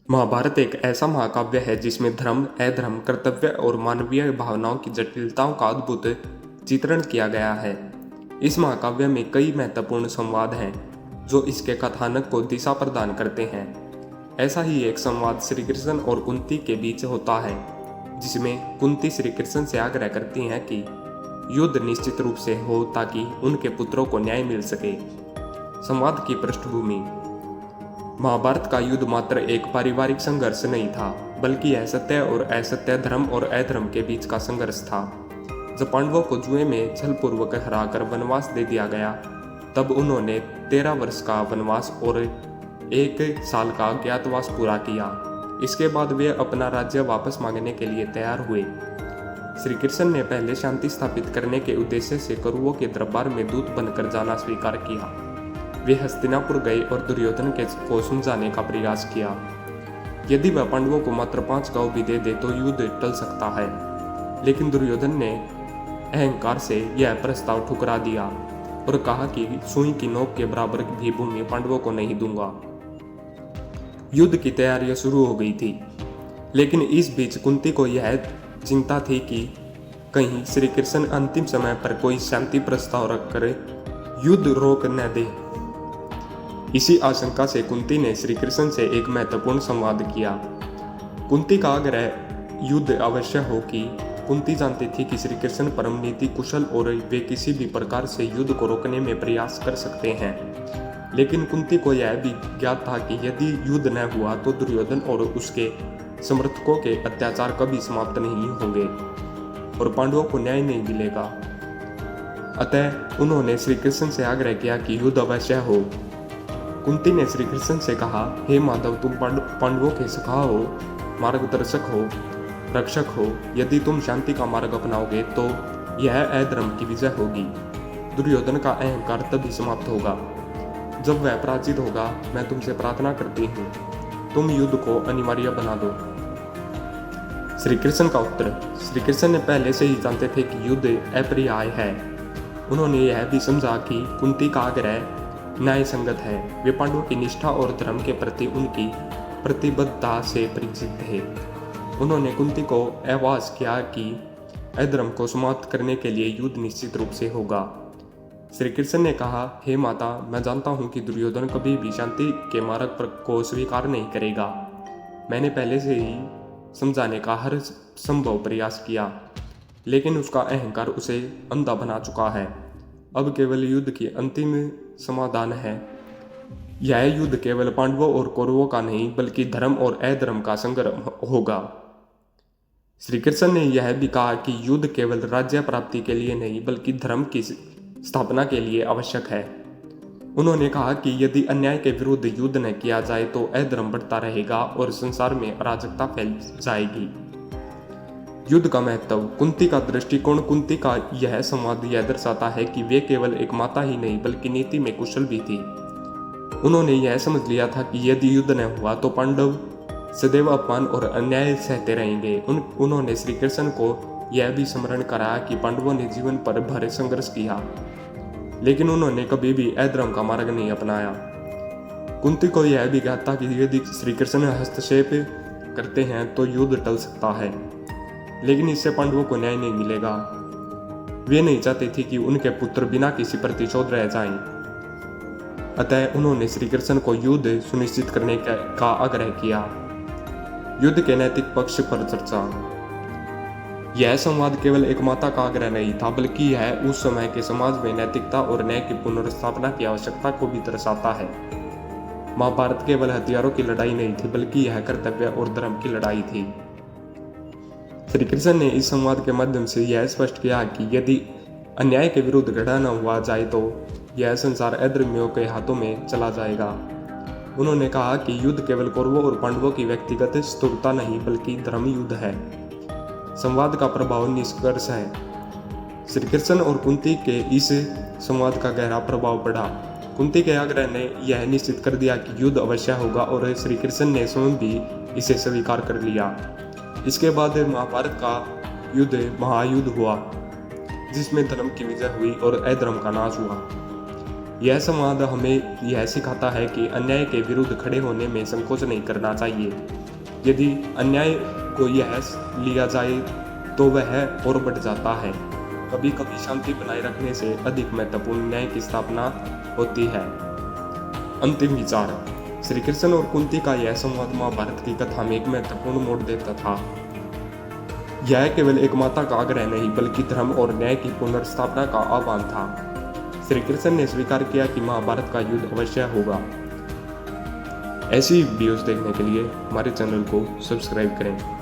महाभारत एक ऐसा महाकाव्य है जिसमें धर्म, अधर्म, कर्तव्य और मानवीय भावनाओं की जटिलताओं का अद्भुत चित्रण किया गया है। इस महाकाव्य में कई महत्वपूर्ण संवाद हैं जो इसके कथानक को दिशा प्रदान करते हैं। ऐसा ही एक संवाद श्री कृष्ण और कुंती के बीच होता है, जिसमें कुंती श्री कृष्ण से आग्रह करती हैं कि युद्ध निश्चित रूप से हो ताकि उनके पुत्रों को न्याय मिल सके। संवाद की पृष्ठभूमि। महाभारत का युद्ध मात्र एक पारिवारिक संघर्ष नहीं था, बल्कि यह सत्य और असत्य, धर्म और अधर्म के बीच का संघर्ष था। जब पांडवों को जुए में छलपूर्वक हराकर वनवास दे दिया गया, तब उन्होंने 13 वर्ष का वनवास और 1 साल का अज्ञातवास पूरा किया। इसके बाद वे अपना राज्य वापस मांगने के लिए तैयार हुए। श्री कृष्ण ने पहले शांति स्थापित करने के उद्देश्य से कौरवों के दरबार में दूत बनकर जाना स्वीकार किया। वे हस्तिनापुर गए और दुर्योधन को समझाने का प्रयास किया। यदि वह पांडवों को मात्र 5 गांव भी दे दे तो युद्ध टल सकता है, लेकिन दुर्योधन ने अहंकार से यह प्रस्ताव ठुकरा दिया और कहा कि सुई की नोक के बराबर भी भूमि पांडवों को नहीं दूंगा। युद्ध की तैयारियां शुरू हो गई थी, लेकिन इस बीच कुंती को यह चिंता थी कि कहीं श्री कृष्ण अंतिम समय पर कोई शांति प्रस्ताव रखकर युद्ध रोक न दे। इसी आशंका से कुंती ने श्री कृष्ण से एक महत्वपूर्ण संवाद किया। कुंती का आग्रह युद्ध अवश्य हो कि कुंती जानती थी कि श्री कृष्ण परम नीति कुशल और वे किसी भी प्रकार से युद्ध को रोकने में प्रयास कर सकते हैं। लेकिन कुंती को यह भी ज्ञात था कि यदि युद्ध न हुआ तो दुर्योधन और उसके समर्थकों के अत्याचार कभी समाप्त नहीं होंगे और पांडवों को न्याय नहीं मिलेगा। अतः उन्होंने श्री कृष्ण से आग्रह किया कि युद्ध अवश्य हो। कुंती ने श्री कृष्ण से कहा, हे माधव, तुम पांडवों के सखा हो, मार्गदर्शक हो, रक्षक हो। यदि तुम शांति का मार्ग अपनाओगे तो यह अधर्म की विजय होगी। दुर्योधन का अहंकार तभी समाप्त होगा जब वह पराजित होगा। मैं तुमसे प्रार्थना करती हूँ, तुम युद्ध को अनिवार्य बना दो। श्री कृष्ण का उत्तर। श्री कृष्ण ने पहले से ही जानते थे कि युद्ध अपर्याय है। उन्होंने यह भी समझा कि कुंती का आग्रह न्याय संगत है। वे पांडवों की निष्ठा और धर्म के प्रति उनकी प्रतिबद्धता से परिचित थे। उन्होंने कुंती को आह्वान किया कि अधर्म को समाप्त करने के लिए युद्ध निश्चित रूप से होगा। श्री कृष्ण ने कहा, हे माता, मैं जानता हूँ कि दुर्योधन कभी भी शांति के मार्ग को स्वीकार नहीं करेगा। मैंने पहले से ही समझाने का हर संभव प्रयास किया, लेकिन उसका अहंकार उसे अंधा बना चुका है। अब केवल युद्ध की अंतिम समाधान है। यह युद्ध केवल पांडवों और कौरवों का नहीं, बल्कि धर्म और अधर्म का संग्राम होगा। श्री कृष्ण ने यह भी कहा कि युद्ध केवल राज्य प्राप्ति के लिए नहीं, बल्कि धर्म की स्थापना के लिए आवश्यक है। उन्होंने कहा कि यदि अन्याय के विरुद्ध युद्ध न किया जाए तो अधर्म बढ़ता रहेगा और संसार में अराजकता फैल जाएगी। युद्ध का महत्व। कुंती का दृष्टिकोण। कुंती का यह संवाद यह दर्शाता है कि वे केवल एक माता ही नहीं, बल्कि नीति में कुशल भी थी। उन्होंने यह समझ लिया था कि यदि युद्ध न हुआ तो पांडव सदैव अपमान और अन्याय सहते रहेंगे। उन्होंने श्री कृष्ण को यह भी स्मरण कराया कि पांडवों ने जीवन पर भरे संघर्ष किया, लेकिन उन्होंने कभी भी अधर्म का मार्ग नहीं अपनाया। कुंती को यह भी ज्ञात था कि यदि श्री कृष्ण हस्तक्षेप करते हैं तो युद्ध टल सकता है, लेकिन इससे पांडवों को न्याय नहीं मिलेगा। वे नहीं चाहते थे कि उनके पुत्र बिना किसी प्रतिशोध रह जाएं। अतः उन्होंने श्री कृष्ण को युद्ध सुनिश्चित करने का आग्रह किया। युद्ध के नैतिक पक्ष पर चर्चा। यह संवाद केवल एक माता का आग्रह नहीं था, बल्कि यह उस समय के समाज में नैतिकता और न्याय की पुनर्स्थापना की आवश्यकता को भी दर्शाता है। महाभारत केवल हथियारों की लड़ाई नहीं थी, बल्कि यह कर्तव्य और धर्म की लड़ाई थी। श्री कृष्ण ने इस संवाद के माध्यम से यह स्पष्ट किया कि यदि अन्याय के विरुद्ध खड़ा न हुआ जाए तो यह संसार अधर्मियों के हाथों में चला जाएगा। उन्होंने कहा कि युद्ध केवल कौरवों और पांडवों की व्यक्तिगत स्तुरता नहीं, बल्कि धर्म युद्ध है। संवाद का प्रभाव। निष्कर्ष है, श्री कृष्ण और कुंती के इस संवाद का गहरा प्रभाव पड़ा। कुंती के आग्रह ने यह निश्चित कर दिया कि युद्ध अवश्य होगा और श्री कृष्ण ने स्वयं भी इसे स्वीकार कर लिया। इसके बाद महाभारत का युद्ध महायुद्ध हुआ, जिसमें धर्म की विजय हुई और अधर्म का नाश हुआ। यह संवाद हमें यह सिखाता है कि अन्याय के विरुद्ध खड़े होने में संकोच नहीं करना चाहिए। यदि अन्याय को यह लिया जाए तो वह और बढ़ जाता है। कभी कभी शांति बनाए रखने से अधिक महत्वपूर्ण न्याय की स्थापना होती है। अंतिम विचार। श्री कृष्ण और कुंती का यह संवाद महाभारत की कथा में एक महत्वपूर्ण मोड़ देता था। यह केवल एक माता का आग्रह नहीं बल्कि धर्म और न्याय की पुनर्स्थापना का आह्वान था। श्री कृष्ण ने स्वीकार किया कि महाभारत का युद्ध अवश्य होगा। ऐसी वीडियोस देखने के लिए हमारे चैनल को सब्सक्राइब करें।